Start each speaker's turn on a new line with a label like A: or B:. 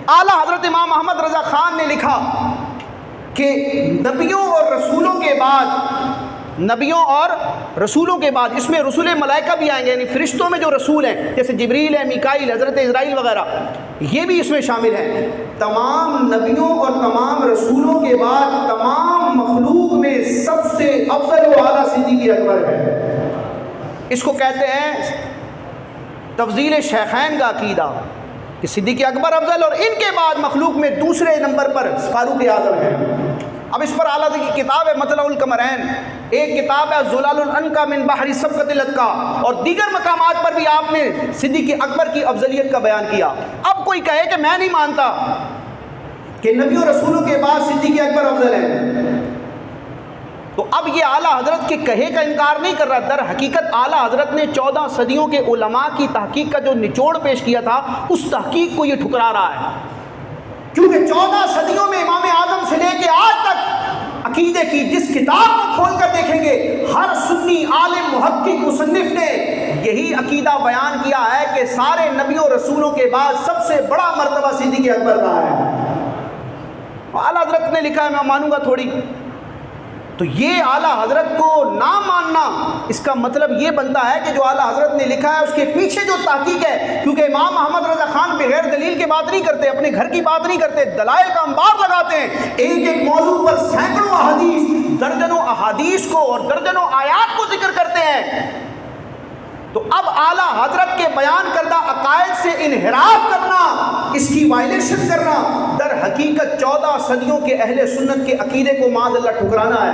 A: اعلیٰ حضرت امام احمد رضا خان نے لکھا کہ نبیوں اور رسولوں کے بعد اس میں رسول ملائکہ بھی آئیں گے، یعنی فرشتوں میں جو رسول ہیں جیسے جبریل ہے، میکائیل، حضرت اسرائیل وغیرہ، یہ بھی اس میں شامل ہیں۔ تمام نبیوں اور تمام رسولوں کے بعد تمام مخلوق میں سب سے افضل و اعلیٰ صدیق اکبر ہے۔ اس کو کہتے ہیں تفضیل شیخین کا عقیدہ کہ صدیق اکبر افضل، اور ان کے بعد مخلوق میں دوسرے نمبر پر فاروق اعظم ہے۔ اب اس پر اعلیٰ کی کتاب ہے مطلع القمرین، ایک کتاب ہے زلال العنقا من بحر سبقت الاتقا، اور دیگر مقامات پر بھی آپ نے صدیق اکبر کی افضلیت کا بیان کیا۔ اب کوئی کہے کہ میں نہیں مانتا کہ نبیوں رسولوں کے بعد صدیق اکبر افضل ہے، تو اب یہ اعلیٰ حضرت کے کہے کا انکار نہیں کر رہا، در حقیقت اعلیٰ حضرت نے 14 صدیوں کے علماء کی تحقیق کا جو نچوڑ پیش کیا تھا اس تحقیق کو یہ ٹھکرا رہا ہے، کیونکہ 14 صدیوں میں امام اعظم سے لے کے آج تک عقیدے کی جس کتاب کو کھول کر دیکھیں گے ہر سنی عالم محقق مصنف نے یہی عقیدہ بیان کیا ہے کہ سارے نبیوں رسولوں کے بعد سب سے بڑا مرتبہ صدیق اکبر کا ہے۔ اعلیٰ حضرت نے لکھا ہے میں مانوں گا تھوڑی، تو یہ اعلیٰ حضرت کو نہ ماننا اس کا مطلب یہ بنتا ہے کہ جو اعلیٰ حضرت نے لکھا ہے اس کے پیچھے جو تحقیق ہے، کیونکہ امام احمد رضا خان بغیر دلیل کی بات نہیں کرتے، اپنے گھر کی بات نہیں کرتے، دلائل کا انبار لگاتے ہیں، ایک ایک موضوع پر سینکڑوں احادیث، درجنوں احادیث کو اور درجنوں آیات کو ذکر کرتے ہیں۔ تو اب اعلیٰ حضرت کے بیان کردہ عقائد سے انحراف کرنا، اس کی وائلیشن کرنا، در حقیقت 14 صدیوں کے اہل سنت کے عقیدے کو معاذ اللہ ٹھکرانا ہے۔